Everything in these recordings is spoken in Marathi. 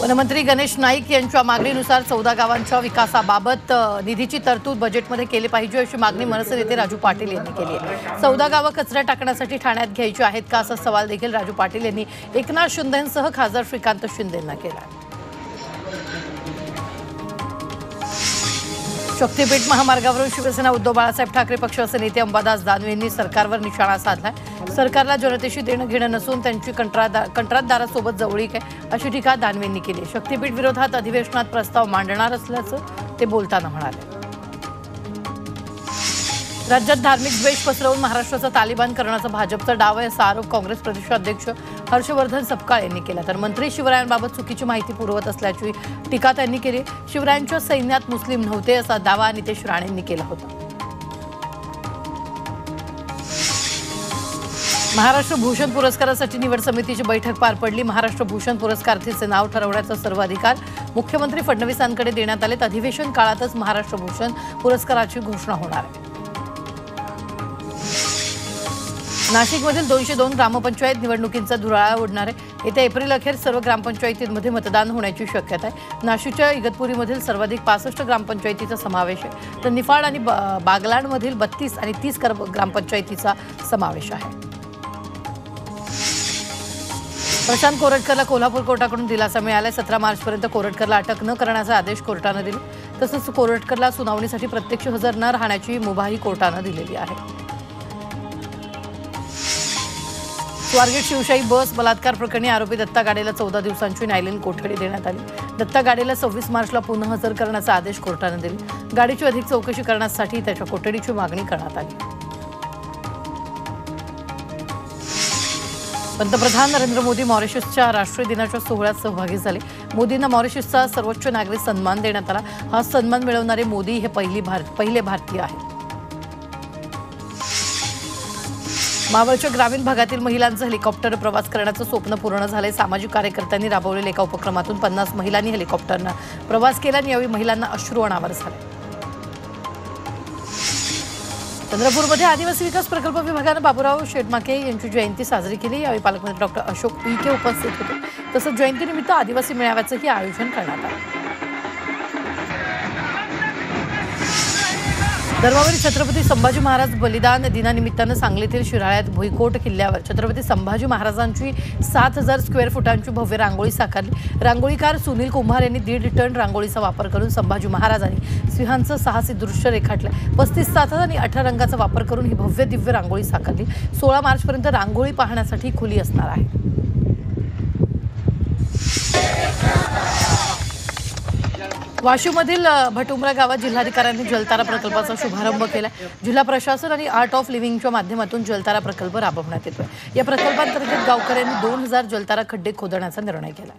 वनमंत्री गणेश नाईक यांच्या मागणीनुसार 14 गावांच्या विकासाबाबत निधीची तरतूद बजेटमध्ये केली पाहिजे अशी मागणी मनसे नेते राजू पाटील यांनी केली आहे। 14 गावं कचरा टाकण्यासाठी ठाण्यात घ्यायची आहेत का असा सवाल देखील राजू पाटील यांनी एकनाथ शिंदेंसह खासदार श्रीकांत शिंदेंना केला। शक्तीपीठ महामार्गावरून शिवसेना उद्धव बाळासाहेब ठाकरे पक्षाचे नेते अंबादास दानवे यांनी सरकारवर निशाणा साधलाय। सरकारला जनतेशी देणं घेणं नसून त्यांची कंत्राटदारासोबत जवळीक आहे अशी टीका दानवे यांनी केली। शक्तीपीठ विरोधात अधिवेशनात प्रस्ताव मांडणार असल्याचं ते बोलताना म्हणाले। राज्यात धार्मिक द्वेष पसरवून महाराष्ट्राचा तालिबान करण्याचा भाजपचा डाव आहे असा आरोप काँग्रेस प्रदेशाध्यक्ष हर्षवर्धन सपकाळ यांनी केला। तर मंत्री शिवरायांबाबत चुकीची माहिती पुरवत असल्याची टीका त्यांनी केली। शिवरायांच्या सैन्यात मुस्लिम नव्हते असा दावा नितेश राणेंनी केला होता। महाराष्ट्र भूषण पुरस्कारासाठी निवड समितीची बैठक पार पडली। महाराष्ट्र भूषण पुरस्कारार्थीचे नाव ठरवण्याचा सर्व अधिकार मुख्यमंत्री फडणवीसांकडे देण्यात आले। अधिवेशन काळातच महाराष्ट्र भूषण पुरस्काराची घोषणा होणार आहे। नाशिकमधील 202 ग्रामपंचायत निवडणुकींचा धुराळा उडणार आहे। येत्या एप्रिल अखेर सर्व ग्रामपंचायतींमध्ये मतदान होण्याची शक्यता आहे। नाशिकच्या इगतपुरीमधील सर्वाधिक 65 ग्रामपंचायतीचा समावेश आहे, तर निफाड आणि बागलाणमधील 32 आणि 30 ग्रामपंचायतीचा समावेश आहे। प्रशांत कोरटकरला कोल्हापूर कोर्टाकडून दिलासा मिळाला। 17 मार्चपर्यंत कोरटकरला अटक न करण्याचा आदेश कोर्टाने दिले। तसंच कोरटकरला सुनावणीसाठी प्रत्यक्ष हजर न राहण्याची मुभाही कोर्टाने दिलेली आहे। स्वारगेट शिवशाही बस बलात्कार प्रकरणी आरोपी दत्ता गाडेला 14 दिवसांची न्यायालयीन कोठडी देण्यात आली। दत्ता गाडेला 26 मार्चला पुन्हा हजर करण्याचा आदेश कोर्टाने दिला। गाडीची अधिक चौकशी करण्यासाठी त्याच्या कोठडीची मागणी करण्यात आली। पंतप्रधान नरेंद्र मोदी मॉरिशसच्या राष्ट्रीय दिनाच्या सोहळ्यात सहभागी झाले। मोदींना मॉरिशसचा सर्वोच्च नागरी सन्मान देण्यात आला। हा सन्मान मिळवणारे मोदी हे पहिले भारतीय आहेत। मावळच्या ग्रामीण भागातील महिलांचं हेलिकॉप्टर प्रवास करण्याचं स्वप्न पूर्ण झाले। सामाजिक कार्यकर्त्यांनी राबवलेल्या एका उपक्रमातून 50 महिलांनी हेलिकॉप्टरनं प्रवास केला आणि यावेळी महिलांना अश्रू अनावर झाले। चंद्रपूरमध्ये आदिवासी विकास प्रकल्प विभागानं बाबूराव शेटमाके यांची जयंती साजरी केली। यावेळी पालकमंत्री डॉक्टर अशोक उईके उपस्थित होते। तसंच जयंतीनिमित्त आदिवासी मेळाव्याचंही आयोजन करण्यात आलं। धर्मावरी छत्रपती संभाजी महाराज बलिदान दिनानिमित्तानं सांगलीतील शिराळ्यात भुईकोट किल्ल्यावर छत्रपती संभाजी महाराजांची 7000 स्क्वेअर फुटांची भव्य रांगोळी साकारली। रांगोळीकार सुनील कुंभार यांनी 1.5 टन रांगोळीचा वापर करून संभाजी महाराजांनी सिंहांचं साहसी दृश्य रेखाटलं। 35 तासात आणि 18 रंगाचा वापर करून ही भव्य दिव्य रांगोळी साकारली। 16 मार्चपर्यंत रांगोळी पाहण्यासाठी खुली असणार आहे। वाशिममधील भटुंबरा गावात जिल्हाधिकाऱ्यांनी जलतारा प्रकल्पाचा शुभारंभ केला। जिल्हा प्रशासन आणि आर्ट ऑफ लिव्हिंगच्या माध्यमातून जलतारा प्रकल्प राबवण्यात येतोय। या प्रकल्पांतर्गत गावकऱ्यांनी 2000 जलतारा खड्डे खोदण्याचा निर्णय केला।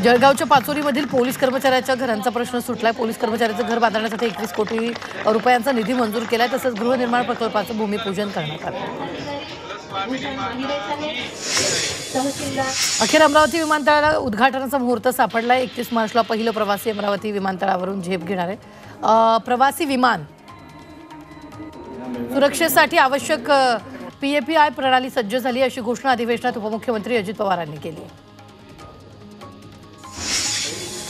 जळगावच्या पाचोरीमधील पोलीस कर्मचाऱ्याच्या घरांचा प्रश्न सुटलाय। पोलीस कर्मचाऱ्याचं घर बांधण्यासाठी 21 कोटी रुपयांचा निधी मंजूर केलाय। तसंच गृहनिर्माण प्रकल्पाचं भूमिपूजन करण्यात आलं। अखेर अमरावती विमानतळाला उद्घाटनाचा मुहूर्त सापडला। 31 मार्चला पहिलं प्रवासी अमरावती विमानतळावरून झेप घेणार आहे। प्रवासी विमान सुरक्षेसाठी आवश्यक PAPI प्रणाली सज्ज झाली अशी घोषणा अधिवेशनात उपमुख्यमंत्री अजित पवारांनी केली।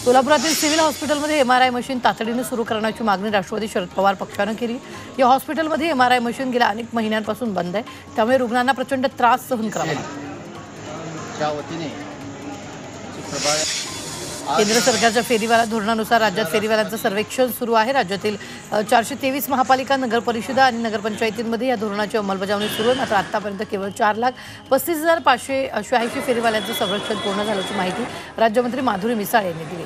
सोलापुरातील सिव्हिल हॉस्पिटलमध्ये MRI मशीन तातडीने सुरू करण्याची मागणी राष्ट्रवादी शरद पवार पक्षाने केली। या हॉस्पिटलमध्ये MRI मशीन गेल्या अनेक महिन्यांपासून बंद आहे, त्यामुळे रुग्णांना प्रचंड त्रास सहन करावा लागतो। केंद्र सरकारच्या फेरीवाला धोरणानुसार राज्यात फेरीवाल्यांचं सर्वेक्षण सुरू आहे। राज्यातील 423 महापालिका नगरपरिषदा आणि नगरपंचायतींमध्ये या धोरणाची अंमलबजावणी सुरू आहे। मात्र आतापर्यंत केवळ 4,35,586 फेरीवाल्यांचं सर्वेक्षण पूर्ण झाल्याची माहिती राज्यमंत्री माधुरी मिसाळ यांनी दिली।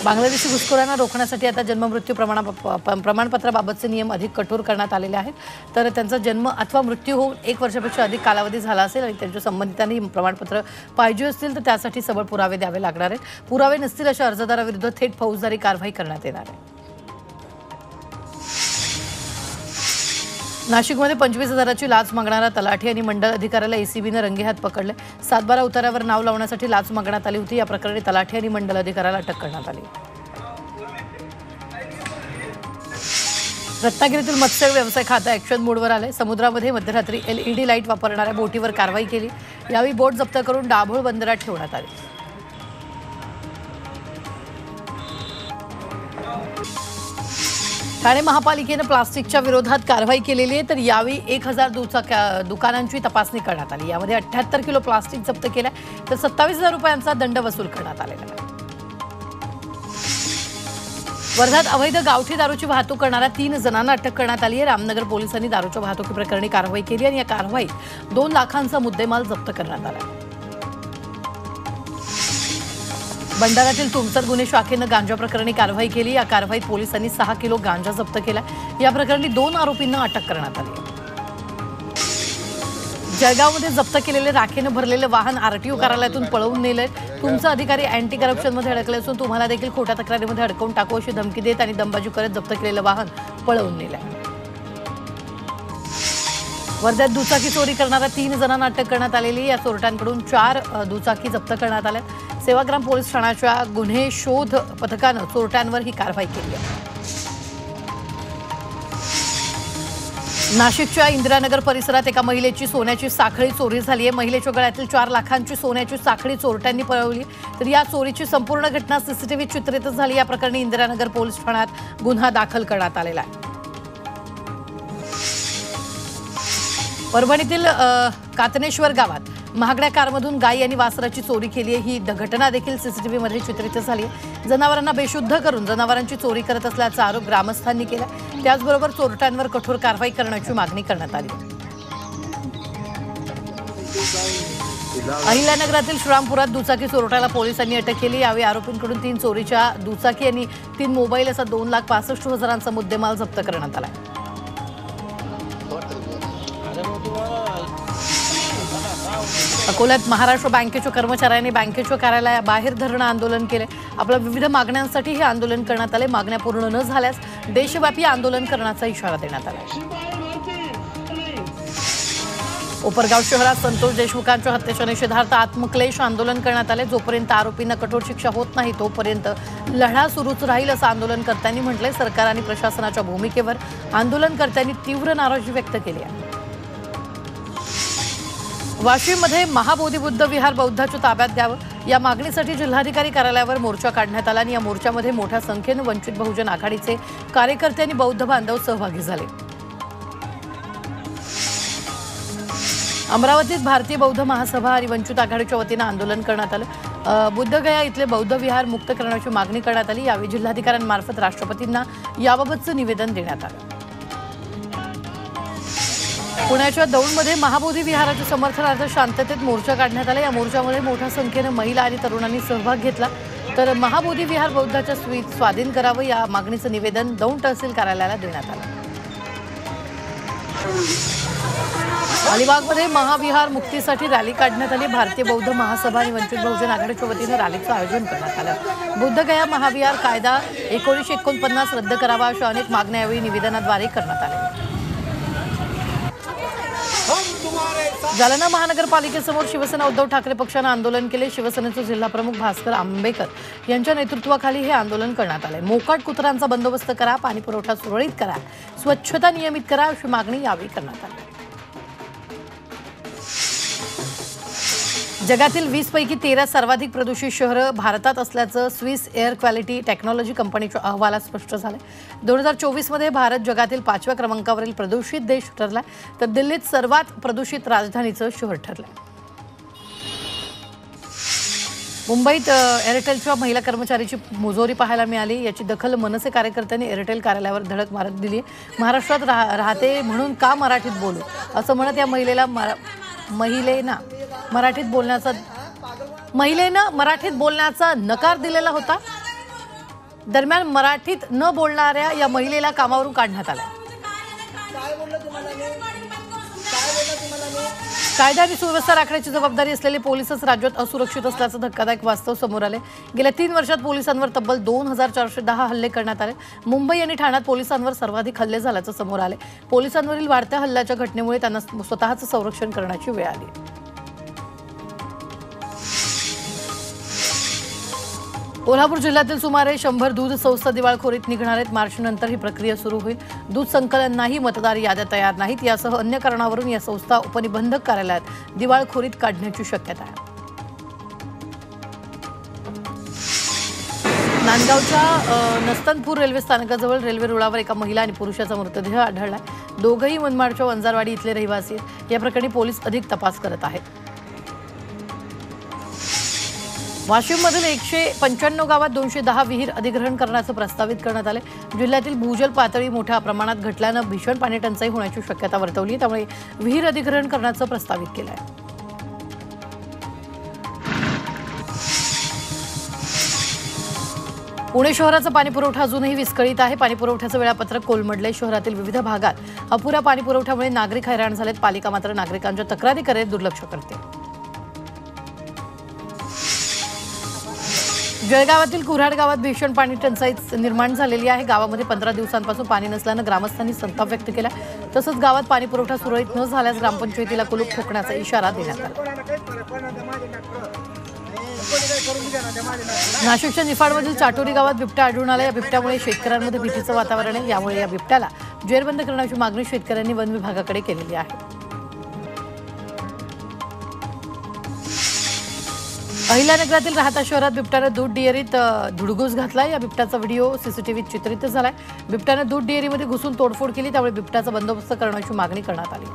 बांगलादेशी घुसखोरांना रोखण्यासाठी आता जन्ममृत्यू प्रमाणपत्राबाबतचे नियम अधिक कठोर करण्यात आलेले आहेत। तर त्यांचा जन्म अथवा मृत्यू होऊन 1 वर्षापेक्षा अधिक कालावधी झाला असेल आणि त्यांच्या संबंधितांनी प्रमाणपत्र पाहिजे असतील तर त्यासाठी सबळ पुरावे द्यावे लागणार आहेत। पुरावे नसतील अशा अर्जदाराविरुद्ध थेट फौजदारी कारवाई करण्यात येणार आहे। नाशिकमध्ये 25,000ची लाच मागणारा तलाठी आणि मंडळ अधिकाऱ्याला ACBने रंगेहात पकडले। 7/12 उतार्यावर नाव लावण्यासाठी लाच मागण्यात आली होती। या प्रकरणी तलाठी आणि मंडळ अधिकाऱ्याला अटक करण्यात आली। रत्नागिरीतील मत्स्य व्यवसाय खातं ॲक्शन मोडवर आले. समुद्रामध्ये मध्यरात्री LED लाईट वापरणाऱ्या बोटीवर कारवाई केली. यावेळी बोट जप्त करून दाभोळ बंदरात ठेवण्यात आली. ठाणे महापालिकेने प्लास्टिकच्या विरोधात कारवाई केलेली आहे. तर यावेळी 1000 दुकानांची तपासणी करण्यात आली. यामध्ये 78 किलो प्लास्टिक जप्त केलं, तर 27,000 रुपयांचा दंड वसूल करण्यात आलेला आहे. वर्ध्यात अवैध गावठी दारूची वाहतूक करणाऱ्या 3 जणांना अटक करण्यात आली आहे. रामनगर पोलिसांनी दारूच्या वाहतुकीप्रकरणी कारवाई केली आणि या कारवाईत 2 लाखांचा मुद्देमाल जप्त करण्यात आला. भंडाऱ्यातील तुमसर गुन्हे शाखेनं गांजा प्रकरणी कारवाई केली. या कारवाईत पोलिसांनी 6 किलो गांजा जप्त केला. या प्रकरणी 2 आरोपींना अटक करण्यात आली. जळगावमध्ये जप्त केलेले राखेनं भरलेले वाहन RTO कार्यालयातून पळवून नेले. तुमचा अधिकारी अँटी करप्शनमध्ये अडकले असून तुम्हाला देखील खोट्या तक्रारीमध्ये अडकवून टाकू अशी धमकी देत आणि दंबाजी करत जप्त केलेलं वाहन पळवून नेलं. वर्ध्यात दुचाकी चोरी करणाऱ्या 3 जणांना अटक करण्यात आलेली. या चोरट्यांकडून 4 दुचाकी जप्त करण्यात आल्या. सेवाग्राम पोलीस ठाण्याच्या गुन्हे शोध पथकानं चोरट्यांवर ही कारवाई केली आहे. नाशिकच्या इंदिरानगर परिसरात एका महिलेची सोन्याची साखळी चोरी झाली आहे. महिलेच्या गळ्यातील 4 लाखांची सोन्याची साखळी चोरट्यांनी पळवली. तर या चोरीची संपूर्ण घटना CCTV चित्रित झाली. या प्रकरणी इंदिरानगर पोलीस ठाण्यात गुन्हा दाखल करण्यात आलेला आहे. परभणीतील कातनेश्वर गावात महागड्या कारमधून गाई आणि वासराची चोरी केली आहे. ही घटना देखील CCTV मध्ये चित्रित झाली आहे. जनावरांना बेशुद्ध करून जनावरांची चोरी करत असल्याचा आरोप ग्रामस्थांनी केला. त्याचबरोबर चोरट्यांवर कठोर कारवाई करण्याची मागणी करण्यात आली. अहिल्यानगरातील श्रीरामपुरात दुचाकी चोरट्याला पोलिसांनी अटक केली. यावेळी आरोपींकडून 3 चोरीच्या दुचाकी आणि 3 मोबाईल असा 2,65,000चा मुद्देमाल जप्त करण्यात आला. अकोल्यात महाराष्ट्र बँकेच्या कर्मचाऱ्यांनी बँकेच्या कार्यालयाबाहेर धरणं आंदोलन केले. आपल्या विविध मागण्यांसाठी हे आंदोलन करण्यात आले. मागण्या पूर्ण न झाल्यास देशव्यापी आंदोलन करण्याचा इशारा देण्यात आला. कोपरगाव शहरात संतोष देशमुखांच्या हत्येच्या निषेधार्थ आत्मक्लेश आंदोलन करण्यात आले. जोपर्यंत आरोपींना कठोर शिक्षा होत नाही तोपर्यंत लढा सुरूच राहील असं आंदोलनकर्त्यांनी म्हटलंय. सरकार आणि प्रशासनाच्या भूमिकेवर आंदोलनकर्त्यांनी तीव्र नाराजी व्यक्त केली आहे. वाशिममध्ये महाबोधी बुद्ध विहार बौद्धाच्या ताब्यात द्यावं या मागणीसाठी जिल्हाधिकारी कार्यालयावर मोर्चा काढण्यात आला आणि या मोर्चामध्ये मोठ्या संख्येने वंचित बहुजन आघाडीचे कार्यकर्ते आणि बौद्ध बांधव सहभागी झाले. अमरावतीत भारतीय बौद्ध महासभा आणि वंचित आघाडीच्या वतीनं आंदोलन करण्यात आलं. बुद्धगया इथले बौद्ध विहार मुक्त करण्याची मागणी करण्यात आली. यावेळी जिल्हाधिकाऱ्यांमार्फत राष्ट्रपतींना याबाबतचं निवेदन देण्यात आलं. पुण्याच्या दौंडमध्ये महाबोधी विहाराच्या समर्थनार्थ शांततेत मोर्चा काढण्यात आला. या मोर्चामध्ये मोठ्या संख्येने महिला आणि तरुणांनी सहभाग घेतला. तर महाबोधी विहार बौद्धाच्या स्वाधीन करावं या मागणीचं निवेदन दौंड तहसील कार्यालयाला देण्यात आलं. अलिबागमध्ये महाविहार मुक्तीसाठी रॅली काढण्यात आली. भारतीय बौद्ध महासभा आणि वंचित बहुजन आघाडीच्या वतीनं रॅलीचं आयोजन करण्यात आलं. बुद्धगया महाविहार कायदा 1949 रद्द करावा अशा अनेक मागण्या यावेळी निवेदनाद्वारे करण्यात आल्या. जालना महानगरपालिकेसमोर शिवसेना उद्धव ठाकरे पक्षानं आंदोलन केले. शिवसेनेचे जिल्हाप्रमुख भास्कर आंबेकर यांच्या नेतृत्वाखाली हे आंदोलन करण्यात आले. मोकाट कुत्र्यांचा बंदोबस्त करा, पाणी पुरवठा सुरळीत करा, स्वच्छता नियमित करा अशी मागणी यावेळी करण्यात आली. जगातील 20 पैकी 13 सर्वाधिक प्रदूषित शहरं भारतात असल्याचं स्विस एअर क्वालिटी टेक्नॉलॉजी कंपनीच्या अहवालात स्पष्ट झालं. 2024 मध्ये भारत जगातील 5व्या क्रमांकावरील प्रदूषित देश ठरला. तर दिल्लीत सर्वात प्रदूषित राजधानीचं शहर ठरलंय. मुंबईत एअरटेलच्या महिला कर्मचारीची मुजोरी पाहायला मिळाली. याची दखल मनसे कार्यकर्त्यांनी एअरटेल कार्यालयावर धडक मारत दिली. महाराष्ट्रात राहते म्हणून का मराठीत बोलू असं म्हणत या महिलेनं मराठीत बोलण्याचा नकार दिलेला होता. दरम्यान मराठीत न बोलणाऱ्या या महिलेला कामावरून काढण्यात आलं. कायदा आणि सुव्यवस्था राखण्याची जबाबदारी असलेले पोलीसच राज्यात असुरक्षित असल्याचं धक्कादायक वास्तव समोर आले. गेल्या 3 वर्षात पोलिसांवर तब्बल 2410 हल्ले करण्यात आले. मुंबई आणि ठाण्यात पोलिसांवर सर्वाधिक हल्ले झाल्याचं समोर आले. पोलिसांवरील वाढत्या हल्ल्याच्या घटनेमुळे त्यांना स्वतःचं संरक्षण करण्याची वेळ आली. कोल्हापूर जिल्ह्यातील सुमारे 100 दूध संस्था दिवाळखोरीत निघणार आहेत। मार्च नंतर ही प्रक्रिया सुरू होईल। दूध संकलन नाही, मतदार याद्या तयार नाहीत यासह अन्य कारणावरून या संस्था उपनिबंधक कार्यालयात दिवाळखोरीत काढण्याची शक्यता आहे। नांदगावच्या नस्तनपूर रेल्वे स्थानकाजवळ रेल्वे रुळावर एका महिला आणि पुरुषाचा मृतदेह आढळला। दोघंही मनमाडच्या वंजारवाडी इथले रहिवासी आहेत। या प्रकरणी पोलीस अधिक तपास करत आहेत। वाशिममधील 195 गावात 210 विहीर अधिग्रहण करण्याचं प्रस्तावित करण्यात आले। जिल्ह्यातील भूजल पातळी मोठ्या प्रमाणात घटल्यानं भीषण पाणी टंचाई होण्याची शक्यता वर्तवली, त्यामुळे विहीर अधिग्रहण करण्याचं प्रस्तावित केलं आहे। पुणे शहराचा पाणीपुरवठा अजूनही विस्कळीत आहे। पाणीपुरवठ्याचं वेळापत्रक कोलमडले। शहरातील विविध भागात अपुऱ्या पाणीपुरवठ्यामुळे नागरिक हैराण झालेत। पालिका मात्र नागरिकांच्या तक्रारी करत दुर्लक्ष करते। जळगावातील कुऱ्हाड गावात भीषण पाणी टंचाई निर्माण झालेली आहे। गावामध्ये 15 दिवसांपासून पाणी नसल्यानं ग्रामस्थांनी संताप व्यक्त केला। तसंच गावात पाणीपुरवठा सुरळीत न झाल्यास ग्रामपंचायतीला कुलूप ठोकण्याचा इशारा देण्यात आला। नाशिकच्या निफाडमधील चाटोरी गावात बिबट्या आढळून आला। या बिबट्यामुळे शेतकऱ्यांमध्ये भीतीचं वातावरण आहे। यामुळे या बिबट्याला जेरबंद करण्याची मागणी शेतकऱ्यांनी वन विभागाकडे केलेली आहे। अहिल्यानगरातील राहता शहरात बिबट्यानं दूध डेअरीत धुडगूस घातला। या बिबट्याचा व्हिडिओ सीसीटीव्हीत चित्रित झालाय। बिबट्यानं दूध डेअरीमध्ये घुसून तोडफोड केली, त्यामुळे बिबट्याचा बंदोबस्त करण्याची मागणी करण्यात आली।